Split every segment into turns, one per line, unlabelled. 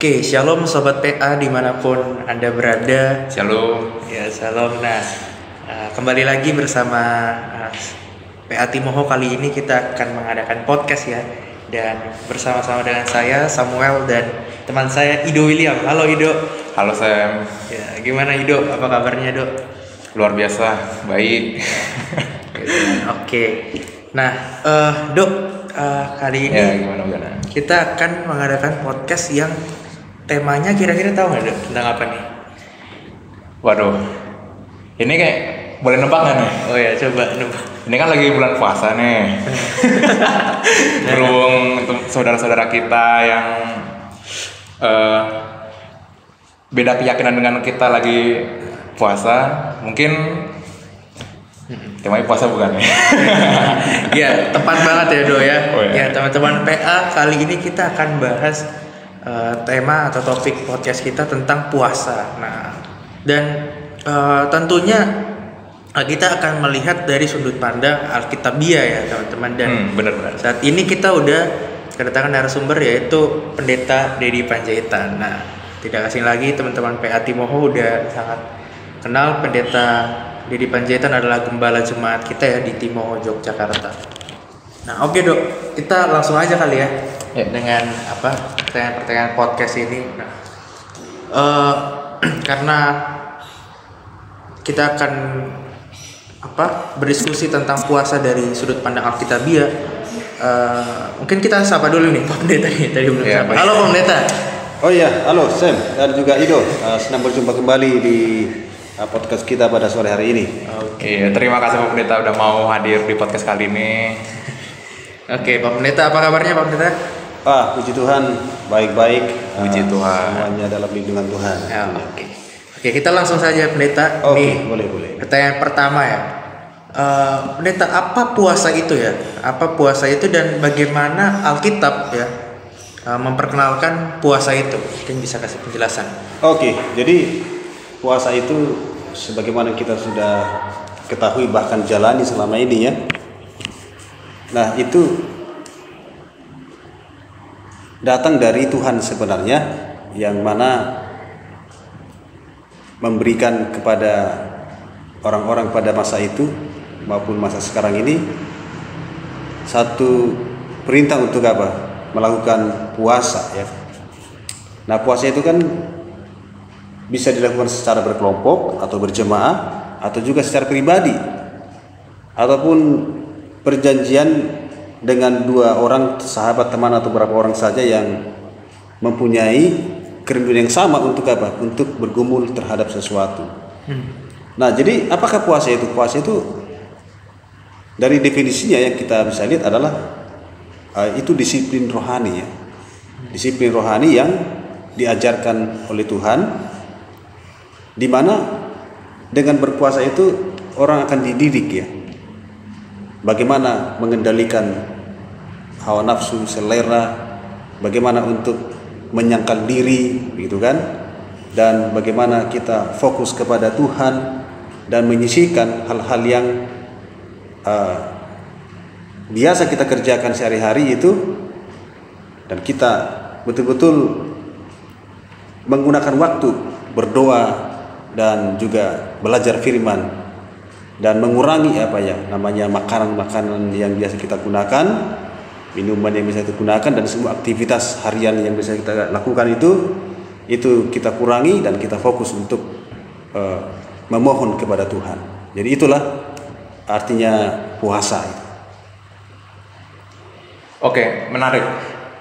Oke, shalom sobat PA dimanapun Anda berada.
Shalom.
Ya, shalom. Nah, kembali lagi bersama PA Timoho. Kali ini kita akan mengadakan podcast ya. Dan bersama-sama dengan saya Samuel dan teman saya Ido William. Halo Ido.
Halo Sam.
Ya, gimana Ido? Apa kabarnya Ido?
Luar biasa, baik.
Oke. Nah, Dok, kali ini
Ya, gimana?
kita akan mengadakan podcast yang temanya kira-kira tahu nggak Dok? Tentang apa nih?
Waduh, ini kayak boleh nebak nggak nih?
Oh ya, coba nebak.
Ini kan lagi bulan puasa nih. Berhubung saudara-saudara kita yang beda keyakinan dengan kita lagi puasa, mungkin temanya puasa bukan ya?
Ya, tepat banget ya Do ya.
Oh, ya.
Ya, teman-teman PA, kali ini kita akan bahas tema atau topik podcast kita tentang puasa. Nah, dan tentunya kita akan melihat dari sudut pandang Alkitabiah ya teman-teman. Dan
benar-benar.
saat ini kita udah kedatangan narasumber yaitu Pendeta Dedi Panjaitan. Nah, tidak asing lagi teman-teman PA Timoho udah sangat kenal Pendeta Dedi Panjaitan adalah gembala jemaat kita ya di Timoho, Yogyakarta. Nah, oke Dok, kita langsung aja kali ya, dengan pertanyaan podcast ini. Nah, karena kita akan berdiskusi tentang puasa dari sudut pandang Alkitabiah. Mungkin kita sapa dulu nih Pak Pendeta nih, tadi belum sapa. Halo Pak Pendeta.
Oh iya, halo Sam dan juga Ido. Senang berjumpa kembali di podcast kita pada sore hari ini.
Oke, terima kasih Pak Pendeta udah mau hadir di podcast kali ini.
Oke, Pak Pendeta, apa kabarnya Pak Pendeta?
Puji Tuhan, baik-baik.
Puji Tuhan.
Semuanya dalam lindungan Tuhan.
Oke, kita langsung saja Pendeta.
Oke, boleh.
Pertanyaan pertama ya. Pendeta, apa puasa itu ya? Apa puasa itu dan bagaimana Alkitab ya memperkenalkan puasa itu? Mungkin bisa kasih penjelasan.
Oke, jadi puasa itu sebagaimana kita sudah ketahui bahkan jalani selama ini ya. Nah, itu datang dari Tuhan sebenarnya, yang mana memberikan kepada orang-orang pada masa itu maupun masa sekarang ini satu perintah untuk melakukan puasa ya. Nah, puasa itu kan bisa dilakukan secara berkelompok atau berjemaah atau juga secara pribadi ataupun perjanjian dengan dua orang sahabat, teman atau beberapa orang saja yang mempunyai kerinduan yang sama untuk untuk bergumul terhadap sesuatu. Nah, jadi apakah puasa itu? Puasa itu dari definisinya yang kita bisa lihat adalah itu disiplin rohani ya. Disiplin rohani yang diajarkan oleh Tuhan, di mana dengan berpuasa itu orang akan dididik ya. Bagaimana mengendalikan hawa nafsu, selera, bagaimana untuk menyangkal diri, gitu kan? Dan bagaimana kita fokus kepada Tuhan dan menyisihkan hal-hal yang biasa kita kerjakan sehari-hari itu, dan kita betul-betul menggunakan waktu berdoa dan juga belajar firman dan mengurangi namanya makanan-makanan yang biasa kita gunakan, minuman yang bisa kita gunakan, dan semua aktivitas harian yang bisa kita lakukan itu kita kurangi dan kita fokus untuk memohon kepada Tuhan. Jadi itulah artinya puasa itu.
Oke, menarik.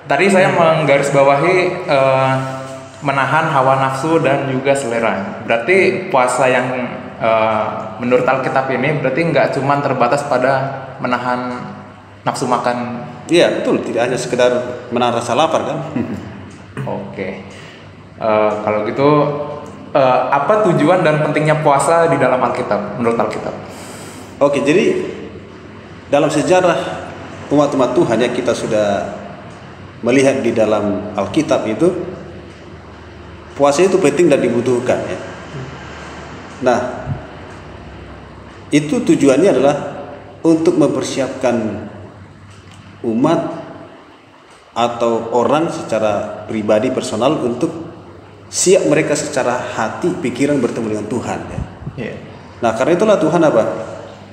Tadi saya menggarisbawahi menahan hawa nafsu dan juga selera. Berarti puasa yang menurut Alkitab ini berarti nggak cuma terbatas pada menahan nafsu makan.
Iya, betul. Tidak hanya sekedar menahan rasa lapar kan.
Oke. Kalau gitu apa tujuan dan pentingnya puasa di dalam Alkitab menurut Alkitab?
Oke, jadi dalam sejarah umat-umat Tuhan yang kita sudah melihat di dalam Alkitab itu, puasa itu penting dan dibutuhkan ya. Nah, itu tujuannya adalah untuk mempersiapkan umat atau orang secara pribadi personal untuk siap mereka secara hati pikiran bertemu dengan Tuhan ya.
Iya.
Nah karena itulah Tuhan apa?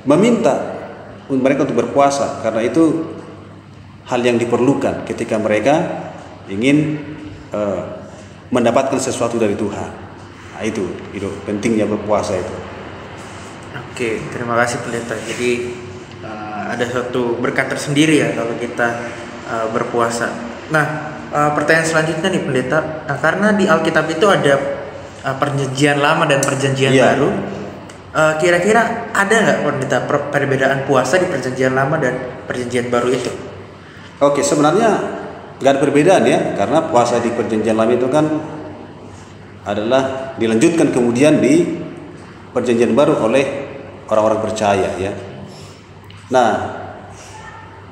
Meminta mereka untuk berpuasa, karena itu hal yang diperlukan ketika mereka ingin mendapatkan sesuatu dari Tuhan. Nah itu pentingnya berpuasa itu.
Oke, terima kasih pendeta. Jadi ada suatu berkat tersendiri ya kalau kita berpuasa. Nah, pertanyaan selanjutnya nih pendeta, karena di Alkitab itu ada perjanjian lama dan perjanjian baru. Kira-kira ada nggak pendeta perbedaan puasa di perjanjian lama dan perjanjian baru itu?
Oke, sebenarnya nggak ada perbedaan ya, karena puasa di perjanjian lama itu kan adalah dilanjutkan kemudian di perjanjian baru oleh orang-orang percaya ya. Nah,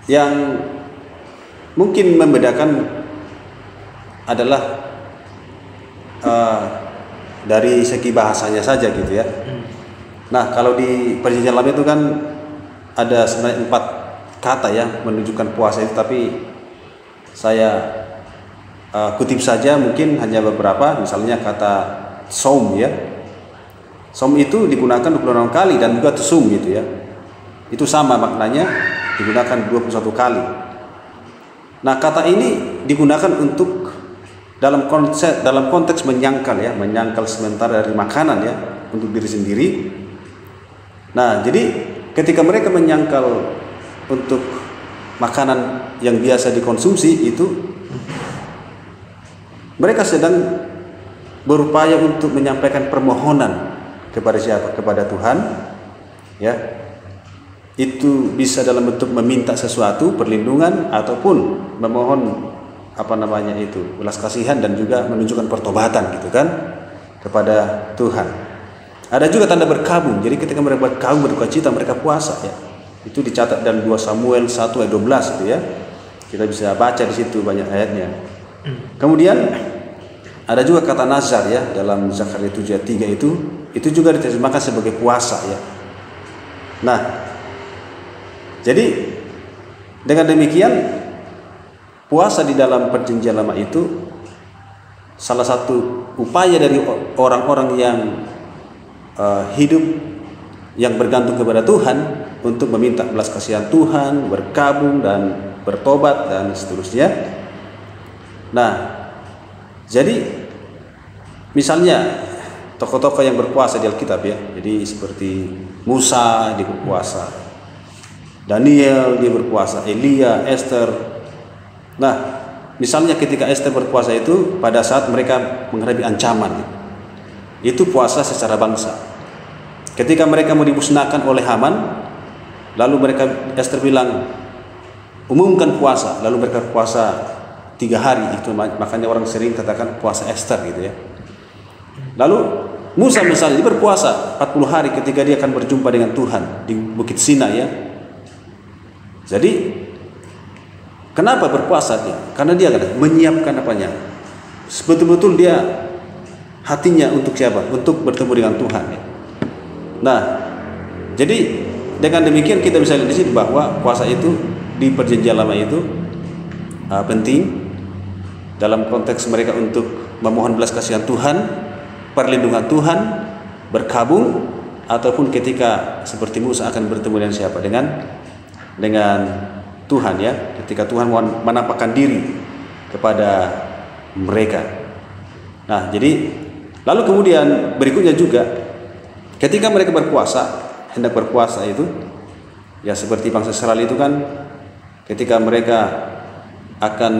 yang mungkin membedakan adalah dari segi bahasanya saja gitu ya. Nah, kalau di perjanjian lama itu kan ada sebenarnya 4 kata ya menunjukkan puasa itu, tapi saya kutip saja mungkin hanya beberapa. Misalnya kata saum ya. Saum itu digunakan 26 kali dan juga tusum gitu ya. Itu sama maknanya, digunakan 21 kali. Nah, kata ini digunakan untuk dalam konteks menyangkal ya, menyangkal sementara dari makanan ya untuk diri sendiri. Nah, jadi ketika mereka menyangkal untuk makanan yang biasa dikonsumsi itu, mereka sedang berupaya untuk menyampaikan permohonan kepada siapa? Kepada Tuhan ya. Itu bisa dalam bentuk meminta sesuatu, perlindungan, ataupun memohon belas kasihan dan juga menunjukkan pertobatan gitu kan kepada Tuhan. Ada juga tanda berkabung. Jadi ketika mereka berkabung berdukacita, mereka puasa ya. Itu dicatat dalam 2 Samuel 1 ayat 12 itu ya. Kita bisa baca di situ banyak ayatnya. Kemudian ada juga kata nazar ya dalam Zakaria 7 ayat 3 itu juga diterjemahkan sebagai puasa ya. Nah, jadi dengan demikian puasa di dalam perjanjian lama itu salah satu upaya dari orang-orang yang hidup yang bergantung kepada Tuhan untuk meminta belas kasihan Tuhan, berkabung dan bertobat dan seterusnya. Nah, jadi misalnya tokoh-tokoh yang berpuasa di Alkitab ya, jadi seperti Musa dia berpuasa, Daniel dia berpuasa, Elia, Esther. Nah, misalnya ketika Esther berpuasa itu pada saat mereka menghadapi ancaman, itu puasa secara bangsa. Ketika mereka mau dimusnahkan oleh Haman, lalu Esther bilang umumkan puasa, lalu mereka puasa 3 hari. Itu makanya orang sering katakan puasa Esther gitu ya. Lalu Musa misalnya dia berpuasa 40 hari ketika dia akan berjumpa dengan Tuhan di Bukit Sinai ya. Jadi kenapa berpuasa dia? Karena dia menyiapkan apanya? Betul-betul dia hatinya untuk siapa? Untuk bertemu dengan Tuhan ya. Nah, jadi dengan demikian kita bisa lihat di sini bahwa puasa itu di perjanjian lama itu penting dalam konteks mereka untuk memohon belas kasihan Tuhan, perlindungan Tuhan, berkabung, ataupun ketika seperti Musa akan bertemu dengan siapa? Dengan Tuhan ya, ketika Tuhan menampakkan diri kepada mereka. Nah, jadi lalu kemudian berikutnya juga ketika mereka hendak berpuasa itu ya seperti bangsa Israel itu kan ketika mereka akan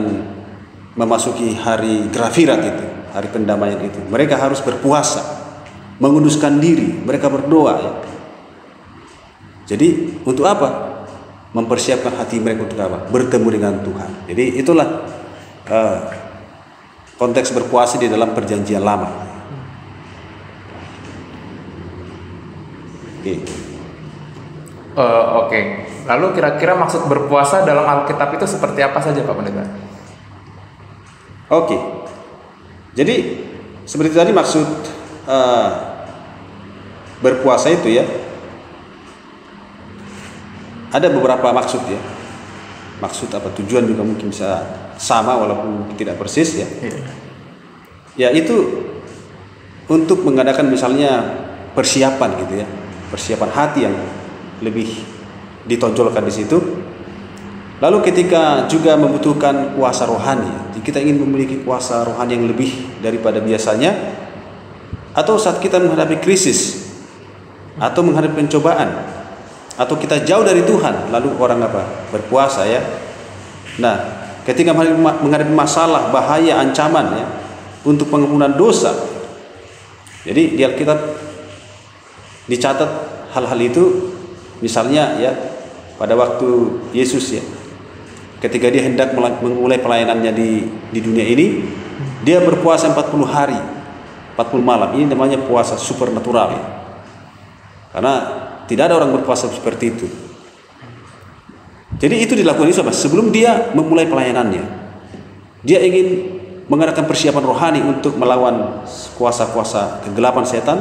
memasuki hari Gerafirat itu, hari pendamaian itu, mereka harus berpuasa, menguduskan diri, mereka berdoa ya. Jadi untuk apa? Mempersiapkan hati mereka untuk apa? Bertemu dengan Tuhan. Jadi itulah konteks berpuasa di dalam perjanjian lama.
Oke. Lalu kira-kira maksud berpuasa dalam Alkitab itu seperti apa saja Pak Pendeta?
Oke. Jadi seperti tadi maksud berpuasa itu ya ada beberapa maksud ya. maksud apa tujuan juga mungkin bisa sama walaupun tidak persis ya. Ya itu untuk mengadakan misalnya persiapan gitu ya, persiapan hati yang lebih ditonjolkan di situ. Lalu ketika juga membutuhkan kuasa rohani, kita ingin memiliki kuasa rohani yang lebih daripada biasanya, atau saat kita menghadapi krisis atau menghadapi pencobaan, atau kita jauh dari Tuhan, lalu orang apa? Berpuasa ya. Nah, ketika menghadapi masalah, bahaya, ancaman ya, untuk pengampunan dosa. Jadi di Alkitab dicatat hal-hal itu, misalnya ya pada waktu Yesus ya, ketika dia hendak memulai pelayanannya di dunia ini, dia berpuasa 40 hari, 40 malam. Ini namanya puasa supernatural ya. Karena tidak ada orang berpuasa seperti itu. Jadi itu dilakukan Yesus sebelum dia memulai pelayanannya. Dia ingin mengadakan persiapan rohani untuk melawan kuasa-kuasa kegelapan setan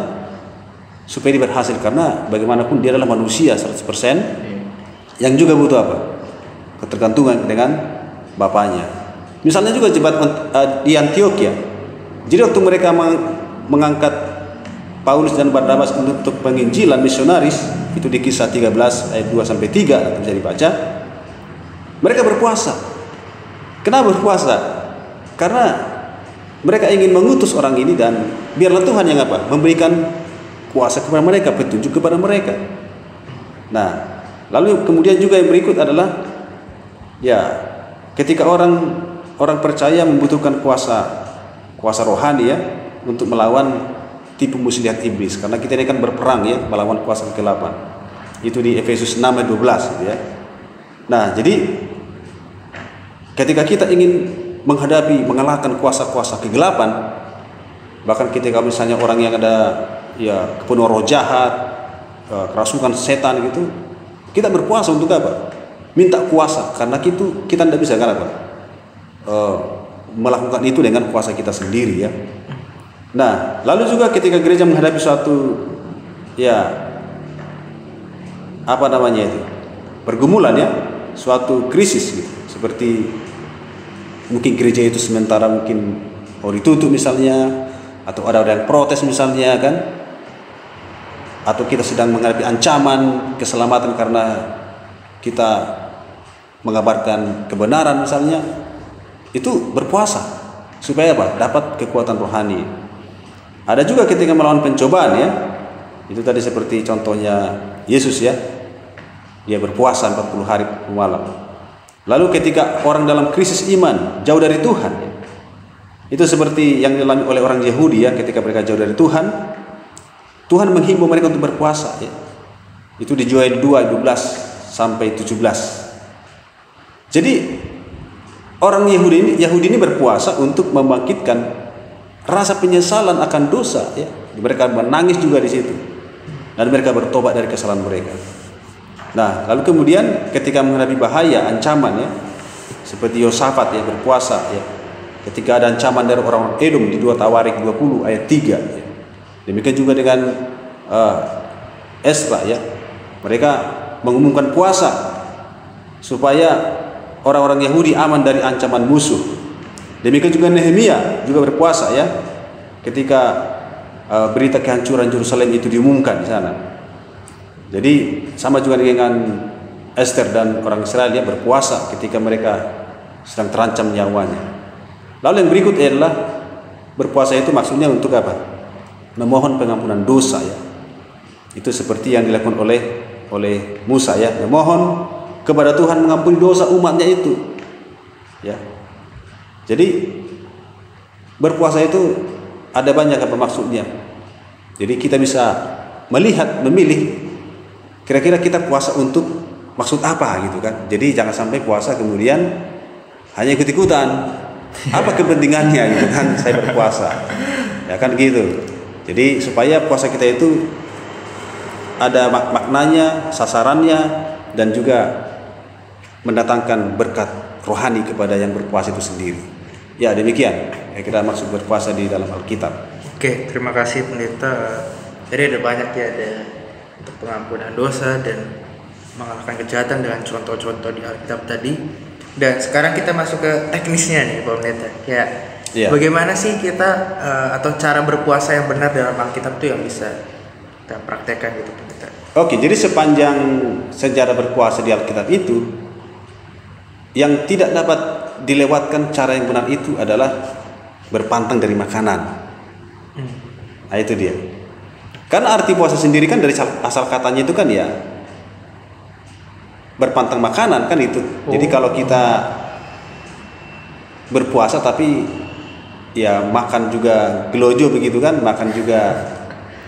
supaya dia berhasil, karena bagaimanapun dia adalah manusia 100% yang juga butuh apa? Ketergantungan dengan Bapaknya. Misalnya juga di Antioquia. Jadi waktu mereka mengangkat Paulus dan Barnabas untuk penginjilan misionaris, itu di Kisah 13 ayat 2 sampai 3 bisa dibaca. Mereka berpuasa. Kenapa berpuasa? Karena mereka ingin mengutus orang ini, dan biarlah Tuhan yang apa? Memberikan kuasa kepada mereka, petunjuk kepada mereka. Nah, lalu kemudian juga yang berikut adalah ya, ketika orang percaya membutuhkan kuasa rohani ya untuk melawan tipu muslihat iblis, karena kita ini kan berperang ya melawan kuasa kegelapan. Itu di Efesus 6 ayat 12 gitu ya. Nah, jadi ketika kita ingin mengalahkan kuasa-kuasa kegelapan, bahkan ketika misalnya orang yang ada ya kepenuhan roh jahat, kerasukan setan gitu, kita berpuasa untuk apa? Minta kuasa, karena itu kita tidak bisa kan apa? Melakukan itu dengan kuasa kita sendiri ya. Nah, lalu juga ketika gereja menghadapi suatu ya apa namanya itu? Pergumulan ya, suatu krisis gitu. Seperti mungkin gereja itu sementara mungkin mau ditutup misalnya, atau ada yang protes misalnya kan, atau kita sedang menghadapi ancaman keselamatan karena kita mengabarkan kebenaran misalnya, itu berpuasa supaya apa? Dapat kekuatan rohani. Ada juga ketika melawan pencobaan ya, itu tadi seperti contohnya Yesus ya, dia berpuasa 40 hari 40 malam. Lalu ketika orang dalam krisis iman, jauh dari Tuhan, itu seperti yang dialami oleh orang Yahudi ya, ketika mereka jauh dari Tuhan, Tuhan menghimbau mereka untuk berpuasa ya. Itu di Yoel 2 ayat 12 sampai 17. Jadi orang Yahudi ini berpuasa untuk membangkitkan rasa penyesalan akan dosa ya. Mereka menangis juga di situ, dan mereka bertobat dari kesalahan mereka. Nah, lalu kemudian ketika menghadapi bahaya, ancaman ya, seperti Yosafat ya berpuasa ya, ketika ada ancaman dari orang Edom di 2 Tawarik 20 ayat 3 ya. Demikian juga dengan Esra ya, mereka mengumumkan puasa supaya orang-orang Yahudi aman dari ancaman musuh. Demikian juga Nehemia juga berpuasa ya, ketika berita kehancuran Yerusalem itu diumumkan di sana. Jadi sama juga dengan Esther dan orang Israel ya, berpuasa ketika mereka sedang terancam nyawanya. Lalu yang berikut adalah berpuasa itu maksudnya untuk apa? Memohon pengampunan dosa ya. Itu seperti yang dilakukan oleh Musa ya, memohon kepada Tuhan mengampuni dosa umatnya itu ya. Jadi berpuasa itu ada banyak apa maksudnya. Jadi kita bisa memilih kira-kira kita puasa untuk maksud apa gitu kan. Jadi jangan sampai puasa kemudian hanya ikut-ikutan. Apa kepentingannya gitu kan saya berpuasa. Ya kan gitu. Jadi supaya puasa kita itu ada maknanya, sasarannya, dan juga mendatangkan berkat rohani kepada yang berpuasa itu sendiri. Ya demikian kita maksud berpuasa di dalam Alkitab.
Oke, terima kasih pendeta. Jadi ada banyak ya, ada untuk pengampunan dosa dan mengalahkan kejahatan dengan contoh-contoh di Alkitab tadi. Dan sekarang kita masuk ke teknisnya nih Pak Pendeta. Ya, bagaimana sih kita atau cara berpuasa yang benar dalam Alkitab itu yang bisa kita praktekkan gitu Pendeta?
Oke, jadi sepanjang sejarah berpuasa di Alkitab itu, yang tidak dapat dilewatkan cara yang benar itu adalah berpantang dari makanan. Nah itu dia. Karena arti puasa sendiri kan dari asal katanya itu kan ya berpantang makanan kan itu. Jadi kalau kita berpuasa tapi ya makan juga gelojo begitu kan, makan juga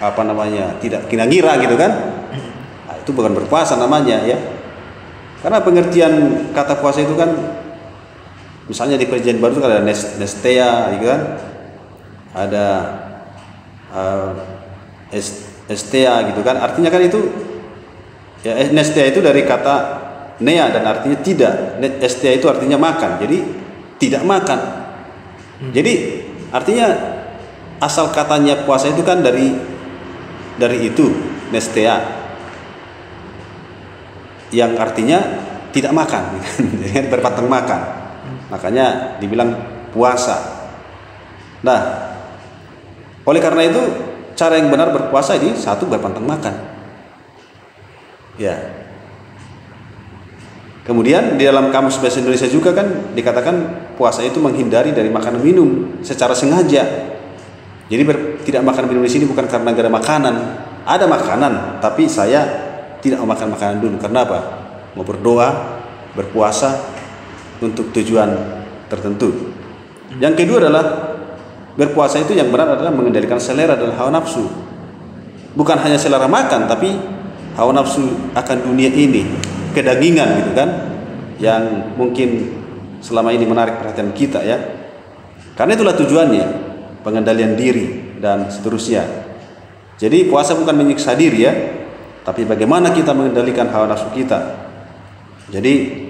apa namanya tidak kira-kira gitu kan, nah, itu bukan berpuasa namanya ya. Karena pengertian kata puasa itu kan, misalnya di Perjanjian Baru itu kan ada nestea gitu kan, ada estea gitu kan, artinya kan itu ya, nestea itu dari kata nea dan artinya tidak, estea itu artinya makan, jadi tidak makan. Jadi artinya asal katanya puasa itu kan dari itu nestea, yang artinya tidak makan, berpantang makan, makanya dibilang puasa. Nah, oleh karena itu cara yang benar berpuasa ini satu berpantang makan, ya. Kemudian di dalam Kamus Bahasa Indonesia juga kan dikatakan puasa itu menghindari dari makan minum secara sengaja. Jadi tidak makan minum di sini bukan karena gak ada makanan, ada makanan, tapi saya tidak mau makan makanan dulu. Karena apa? Mau berdoa, berpuasa untuk tujuan tertentu. Yang kedua adalah berpuasa itu yang benar adalah mengendalikan selera dan hawa nafsu. Bukan hanya selera makan, tapi hawa nafsu akan dunia ini, kedagingan gitu kan, yang mungkin selama ini menarik perhatian kita ya. Karena itulah tujuannya, pengendalian diri dan seterusnya. Jadi puasa bukan menyiksa diri ya, tapi bagaimana kita mengendalikan hawa nafsu kita. Jadi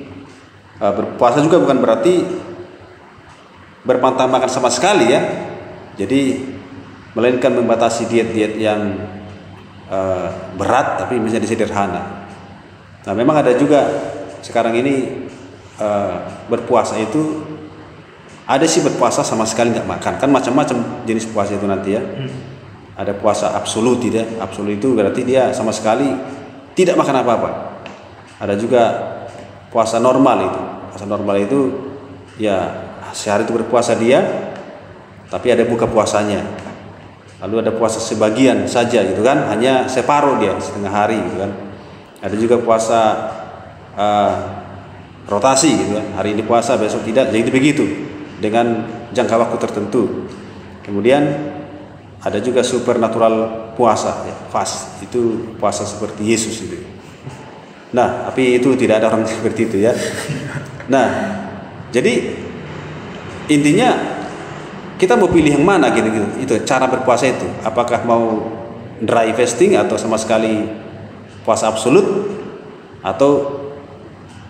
berpuasa juga bukan berarti berpantang makan sama sekali ya. Jadi melainkan membatasi diet-diet yang berat tapi menjadi sederhana. Nah memang ada juga sekarang ini berpuasa itu ada sih berpuasa sama sekali nggak makan, kan macam-macam jenis puasa itu nanti ya. Ada puasa absolut tidak, absolut itu berarti dia sama sekali tidak makan apa-apa. Ada juga puasa normal itu, puasa normal itu ya sehari itu berpuasa dia, tapi ada buka puasanya. Lalu ada puasa sebagian saja gitu kan, hanya separuh dia setengah hari gitu kan. Ada juga puasa rotasi gitu kan, hari ini puasa besok tidak, jadi begitu dengan jangka waktu tertentu. Kemudian ada juga supernatural puasa ya, fast, itu puasa seperti Yesus itu. Nah tapi itu tidak ada orang seperti itu ya. Nah jadi intinya kita mau pilih yang mana gitu-gitu, itu cara berpuasa itu, apakah mau dry fasting atau sama sekali puasa absolut, atau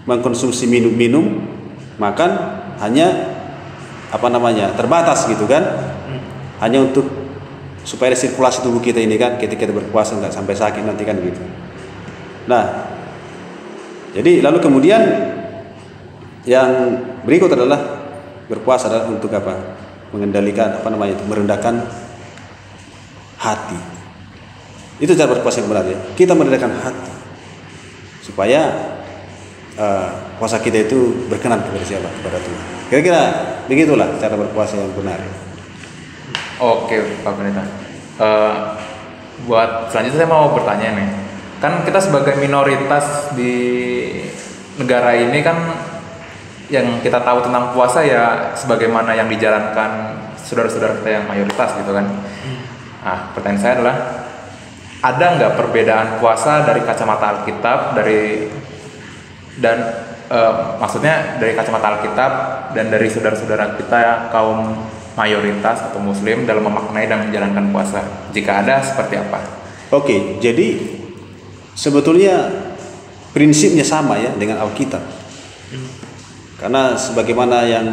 mengkonsumsi minum-minum, makan hanya apa namanya terbatas gitu kan, hanya untuk supaya sirkulasi tubuh kita ini kan ketika kita berpuasa nggak sampai sakit nanti kan gitu. Nah jadi lalu kemudian yang berikut adalah berpuasa adalah untuk apa? Mengendalikan apa namanya itu, merendahkan hati. Itu cara berpuasa yang benar ya. Kita merendahkan hati supaya puasa kita itu berkenan kepada siapa? Kepada Tuhan. Kira-kira begitulah cara berpuasa yang benar.
Oke Pak Pendeta. Buat selanjutnya saya mau bertanya nih. Kan kita sebagai minoritas di negara ini kan, yang kita tahu tentang puasa ya sebagaimana yang dijalankan saudara-saudara kita yang mayoritas gitu kan. Nah pertanyaan saya adalah, ada nggak perbedaan puasa dari kacamata Alkitab maksudnya dari kacamata Alkitab dan dari saudara-saudara kita kaum mayoritas atau muslim dalam memaknai dan menjalankan puasa? Jika ada, seperti apa?
Oke, jadi sebetulnya prinsipnya sama ya dengan Alkitab. Karena sebagaimana yang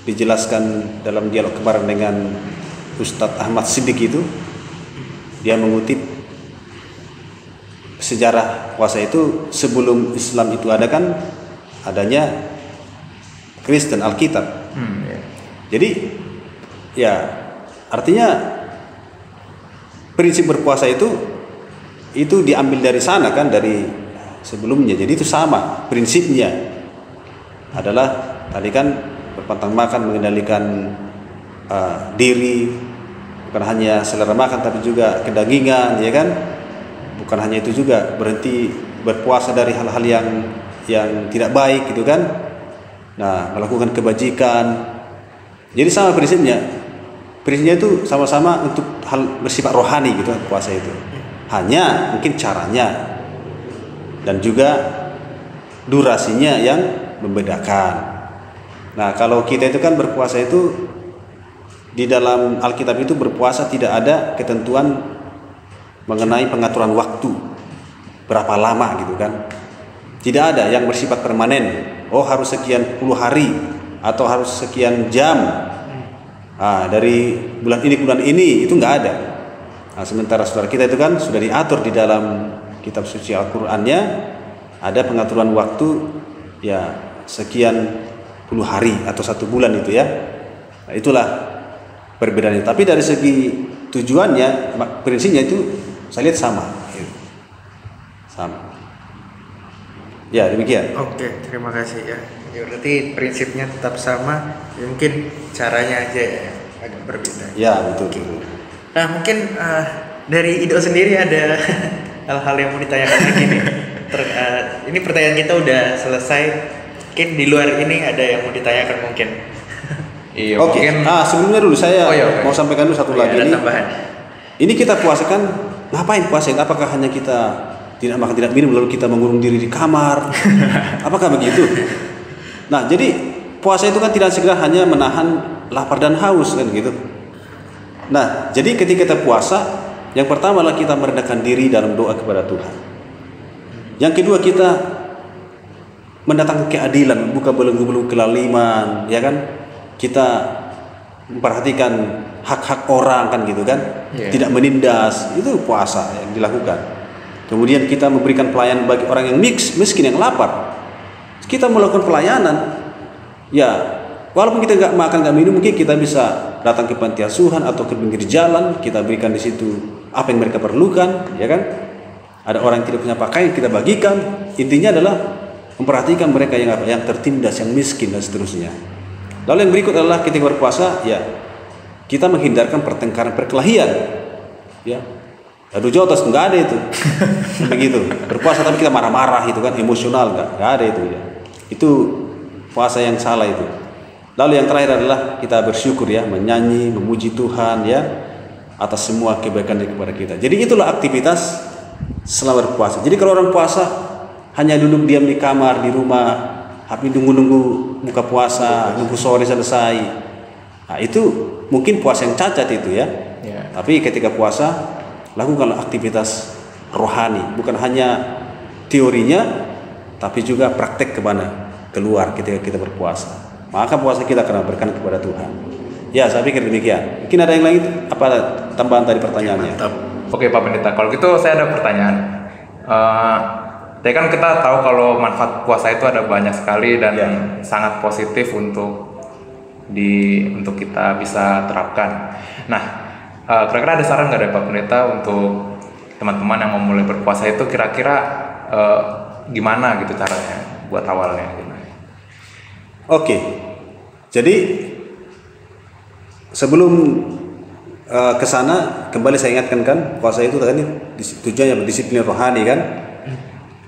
dijelaskan dalam dialog kemarin dengan Ustadz Ahmad Siddiq itu, dia mengutip sejarah puasa itu sebelum Islam itu ada kan adanya Kristen Alkitab.
Ya.
Jadi ya artinya prinsip berpuasa itu diambil dari sana kan, dari sebelumnya. Jadi itu sama prinsipnya, adalah tadi kan berpantang makan, mengendalikan diri, bukan hanya selera makan tapi juga kedagingan, ya kan. Bukan hanya itu juga, berhenti berpuasa dari hal-hal yang tidak baik gitu kan. Nah, melakukan kebajikan. Jadi sama prinsipnya. Prinsipnya itu sama-sama untuk hal bersifat rohani gitu kan, puasa itu. Hanya mungkin caranya dan juga durasinya yang membedakan. Nah, kalau kita itu kan berpuasa itu di dalam Alkitab itu berpuasa tidak ada ketentuan mengenai pengaturan waktu berapa lama gitu kan. Tidak ada yang bersifat permanen. Oh, harus sekian puluh hari atau harus sekian jam. Dari bulan ini ke bulan ini itu nggak ada. Nah, sementara saudara kita itu kan sudah diatur di dalam kitab suci Al-Qur'annya, ada pengaturan waktu ya sekian puluh hari atau 1 bulan itu ya. Nah, itulah perbedaannya. Tapi dari segi tujuannya, prinsipnya itu saya lihat sama. Sama. Ya, demikian.
Oke, terima kasih ya. Ya berarti prinsipnya tetap sama, ya mungkin caranya aja ya agak berbeda.
Ya, betul.
Oke. Nah, mungkin dari Ido sendiri ada hal-hal yang mau ditanyakan lagi nih. Ini pertanyaan kita udah selesai. Mungkin di luar ini ada yang mau ditanyakan mungkin.
Iya,
Oke.
mungkin
Sebelumnya dulu saya
oke.
mau sampaikan dulu satu lagi
Ada
ini.
tambahan.
Ini kita puasakan, ngapain puasain? Apakah hanya kita tidak makan tidak minum lalu kita mengurung diri di kamar? Apakah begitu? Nah, jadi puasa itu kan tidak sekedar hanya menahan lapar dan haus kan gitu. Nah, jadi ketika kita puasa, yang pertama adalah kita merendahkan diri dalam doa kepada Tuhan. Yang kedua, kita mendatangkan keadilan, membuka belenggu-belenggu kelaliman, ya kan? Kita memperhatikan hak-hak orang kan gitu kan, tidak menindas, itu puasa yang dilakukan. Kemudian kita memberikan pelayanan bagi orang yang miskin, yang lapar. Kita melakukan pelayanan, ya walaupun kita nggak makan nggak minum, mungkin kita bisa datang ke panti asuhan atau ke pinggir jalan, kita berikan di situ apa yang mereka perlukan, ya kan? Ada orang yang tidak punya pakaian, kita bagikan. Intinya adalah memperhatikan mereka yang tertindas, yang miskin dan seterusnya. Lalu yang berikut adalah ketika berpuasa, ya kita menghindarkan pertengkaran, perkelahian, ya. Aduh jotos nggak ada itu, begitu. Berpuasa tapi kita marah-marah itu kan, emosional nggak ada itu ya. Itu puasa yang salah itu. Lalu yang terakhir adalah kita bersyukur ya, menyanyi, memuji Tuhan ya atas semua kebaikan kepada kita. Jadi itulah aktivitas selama berpuasa. Jadi kalau orang puasa hanya duduk diam di kamar, di rumah, tapi nunggu buka puasa, nunggu sore selesai. Nah, itu mungkin puasa yang cacat itu ya. Tapi ketika puasa lakukanlah aktivitas rohani, bukan hanya teorinya, tapi juga praktek kemana keluar ketika kita berpuasa. Maka puasa kita akan berkenan kepada Tuhan. Ya, saya pikir demikian. Mungkin ada yang lain, apa tambahan tadi pertanyaannya?
Mantap.
Oke Pak Pendeta, kalau gitu saya ada pertanyaan. Tadi kan kita tahu kalau manfaat puasa itu ada banyak sekali dan sangat positif untuk kita bisa terapkan. Nah, kira-kira ada saran nggak dari Pak Pendeta untuk teman-teman yang mau mulai berpuasa itu kira-kira gimana gitu caranya buat awalnya? Gitu.
Oke, jadi sebelum ke sana kembali saya ingatkan kan, puasa itu tadi tujuannya berdisiplin rohani kan,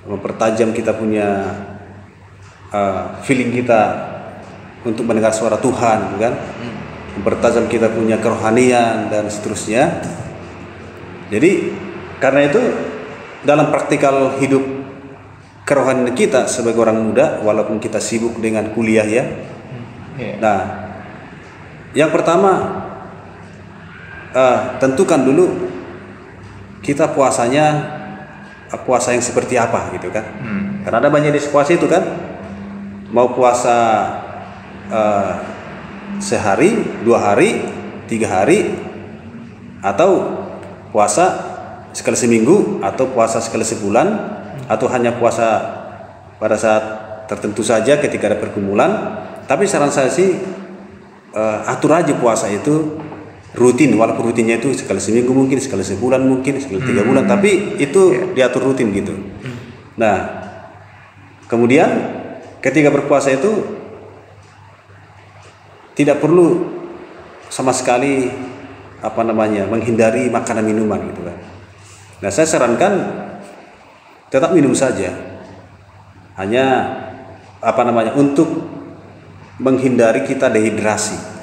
mempertajam kita punya feeling kita untuk mendengar suara Tuhan, kan, mempertajam kita punya kerohanian dan seterusnya. Jadi karena itu dalam praktikal hidup kerohanian kita sebagai orang muda, walaupun kita sibuk dengan kuliah ya. Nah, yang pertama tentukan dulu kita puasanya puasa yang seperti apa gitu kan. Karena ada banyak jenis puasa itu kan. Mau puasa sehari, 2 hari, 3 hari, atau puasa sekali seminggu atau puasa sekali sebulan atau hanya puasa pada saat tertentu saja ketika ada pergumulan. Tapi saran saya sih atur aja puasa itu rutin, walaupun rutinnya itu sekali seminggu mungkin, sekali sebulan mungkin, sekali 3 bulan, tapi itu diatur rutin gitu. Nah, kemudian ketika berpuasa itu tidak perlu sama sekali menghindari makanan minuman gitu kan. Nah, saya sarankan tetap minum saja, hanya untuk menghindari kita dehidrasi.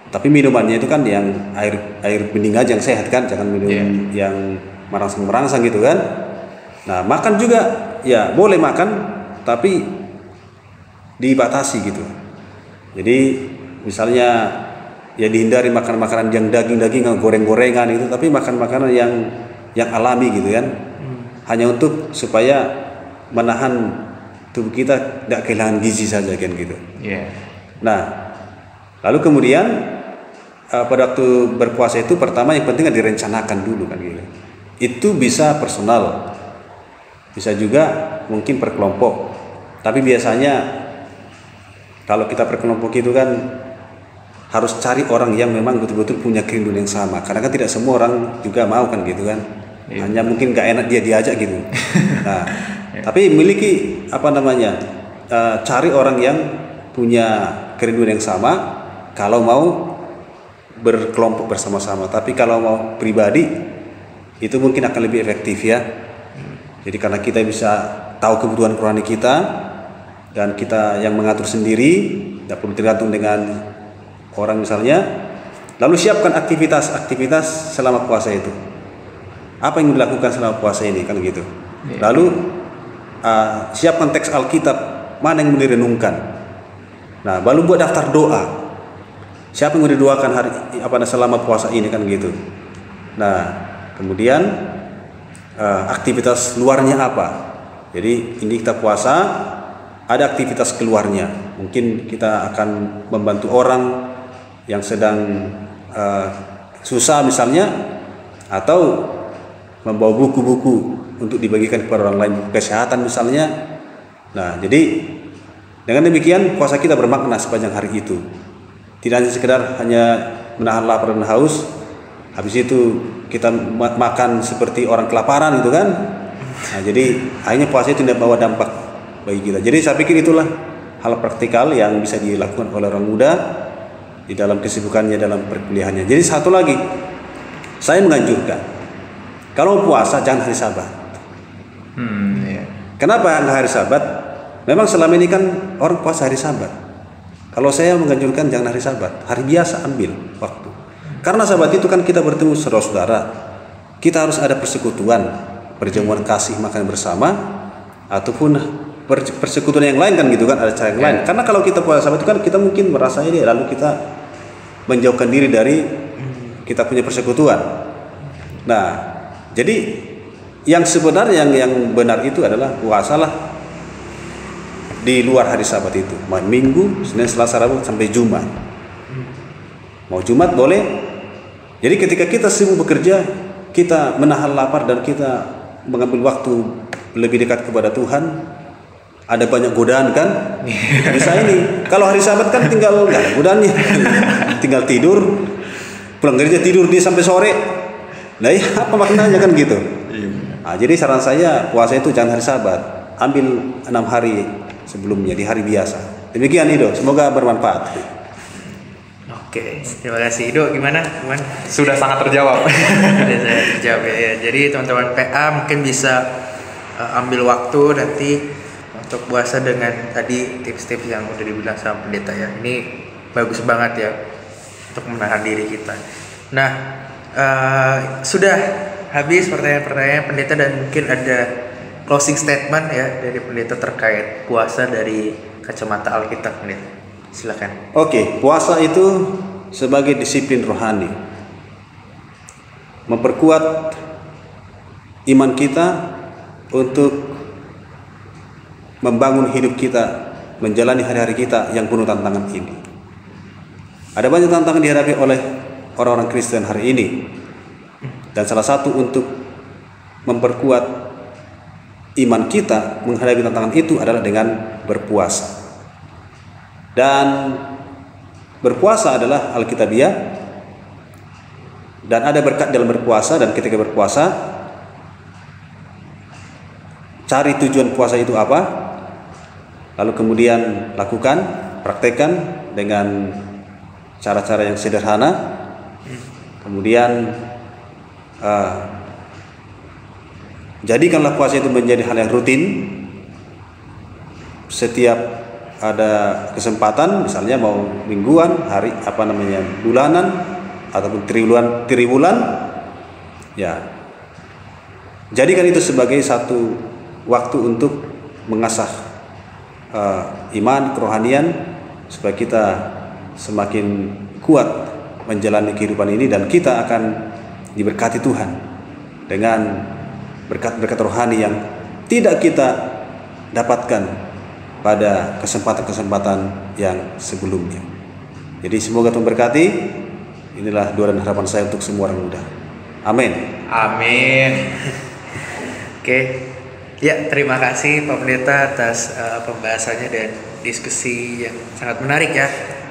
Tapi minumannya itu kan yang air bening aja yang sehat kan, jangan minum yang merangsang gitu kan. Nah, makan juga ya boleh makan, tapi dibatasi gitu. Jadi misalnya ya dihindari makan makanan yang daging-daging, goreng-gorengan itu, tapi makan makanan yang alami gitu kan. Hanya untuk supaya menahan tubuh kita tidak kehilangan gizi saja kan gitu. Nah, lalu kemudian pada waktu berpuasa itu pertama yang penting direncanakan dulu kan gitu. Itu bisa personal, bisa juga mungkin per kelompok. Tapi biasanya kalau kita per kelompok itu kan harus cari orang yang memang betul-betul punya kerinduan yang sama, karena kan tidak semua orang juga mau kan gitu kan. Hanya mungkin gak enak dia diajak gitu. Nah, tapi miliki cari orang yang punya kerinduan yang sama kalau mau berkelompok bersama-sama. Tapi kalau mau pribadi itu mungkin akan lebih efektif ya. Jadi karena kita bisa tahu kebutuhan rohani kita dan kita yang mengatur sendiri, tidak perlu tergantung dengan orang misalnya. Lalu siapkan aktivitas selama puasa itu. Apa yang dilakukan selama puasa ini kan gitu. Lalu siapkan teks Alkitab mana yang mau direnungkan. Nah, baru buat daftar doa. Siapa yang mau didoakan selama puasa ini kan gitu. Nah, kemudian aktivitas luarnya apa? Jadi ini kita puasa, ada aktivitas keluarnya. Mungkin kita akan membantu orang yang sedang susah misalnya, atau membawa buku-buku untuk dibagikan kepada orang lain, kesehatan misalnya. Nah, jadi dengan demikian puasa kita bermakna sepanjang hari itu. Tidak hanya sekedar menahan lapar dan haus, habis itu kita makan seperti orang kelaparan gitu kan. Nah, jadi akhirnya puasa itu tidak bawa dampak bagi kita. Jadi saya pikir itulah hal praktikal yang bisa dilakukan oleh orang muda di dalam kesibukannya dalam perkuliahannya. Jadi satu lagi, saya menganjurkan kalau puasa jangan hari Sabat. Kenapa nggak hari Sabat? Memang selama ini kan orang puasa hari Sabat. Kalau saya menganjurkan jangan hari Sabat, hari biasa ambil waktu. Karena Sabat itu kan kita bertemu saudara-saudara, kita harus ada persekutuan, perjamuan kasih, makan bersama, ataupun persekutuan yang lain kan gitu kan, ada cara yang lain. Karena kalau kita puasa Sabat itu kan kita mungkin merasa ini, lalu kita menjauhkan diri dari kita punya persekutuan. Nah, jadi yang sebenarnya yang benar itu adalah puasalah di luar hari Sabat itu, Minggu, Senin, Selasa, Rabu sampai Jumat. Mau Jumat boleh. Jadi ketika kita sibuk bekerja, kita menahan lapar dan kita mengambil waktu lebih dekat kepada Tuhan. Ada banyak godaan kan? Bisa ini. Kalau hari Sabat kan tinggal nggak ada godaannya, tinggal tidur, pulang kerja tidur dia sampai sore. Nah, ya, apa maknanya kan gitu? Nah, jadi saran saya puasa itu jangan hari Sabat, ambil 6 hari sebelumnya di hari biasa. Demikian Ido, semoga bermanfaat.
Oke, terima kasih Ido. Gimana?
Sudah sangat terjawab.
Sudah saya terjawab ya. Jadi teman-teman PA mungkin bisa ambil waktu nanti untuk puasa dengan tadi tips-tips yang udah dibilang sama pendeta ya. Ini bagus banget ya untuk menahan diri kita. Nah, sudah habis pertanyaan-pertanyaan pendeta dan mungkin ada closing statement ya dari pendeta terkait puasa dari kacamata Alkitab, pendeta. Silakan.
Oke, puasa itu sebagai disiplin rohani, memperkuat iman kita untuk membangun hidup kita, menjalani hari-hari kita yang penuh tantangan ini. Ada banyak tantangan dihadapi oleh orang-orang Kristen hari ini, dan salah satu untuk memperkuat iman kita menghadapi tantangan itu adalah dengan berpuasa. Dan berpuasa adalah alkitabiah, dan ada berkat dalam berpuasa. Dan ketika berpuasa, cari tujuan puasa itu apa, lalu kemudian lakukan, praktekkan dengan cara-cara yang sederhana. Kemudian jadikanlah puasa itu menjadi hal yang rutin. Setiap ada kesempatan, misalnya mau mingguan, bulanan ataupun triwulan, ya jadikan itu sebagai satu waktu untuk mengasah iman, kerohanian, supaya kita semakin kuat menjalani kehidupan ini, dan kita akan diberkati Tuhan dengan berkat-berkat rohani yang tidak kita dapatkan pada kesempatan-kesempatan yang sebelumnya. Jadi semoga Tuhan berkati. Inilah doa dan harapan saya untuk semua orang muda. Amin.
Amin.
Oke. Ya, terima kasih Pak Pendeta atas pembahasannya dan diskusi yang sangat menarik ya.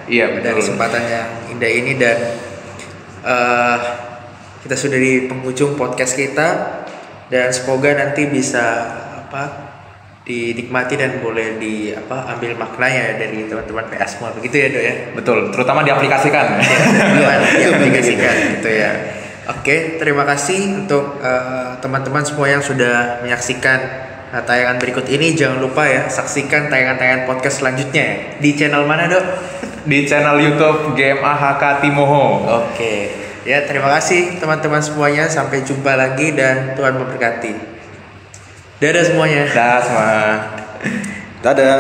Iya, betul.
Dari kesempatan yang indah ini, dan kita sudah di penghujung podcast kita, dan semoga nanti bisa dinikmati dan boleh ambil maknanya dari teman-teman PA semua, begitu ya Dok ya.
Betul, terutama diaplikasikan.
Diaplikasikan gitu ya. Oke, terima kasih untuk teman-teman semua yang sudah menyaksikan tayangan berikut ini. Jangan lupa ya, saksikan tayangan-tayangan podcast selanjutnya di channel mana Dok?
Di channel YouTube GMA HK Timoho.
Oke, ya terima kasih teman-teman semuanya. Sampai jumpa lagi dan Tuhan memberkati. Dadah semuanya.
Dadah semua.
Dadah.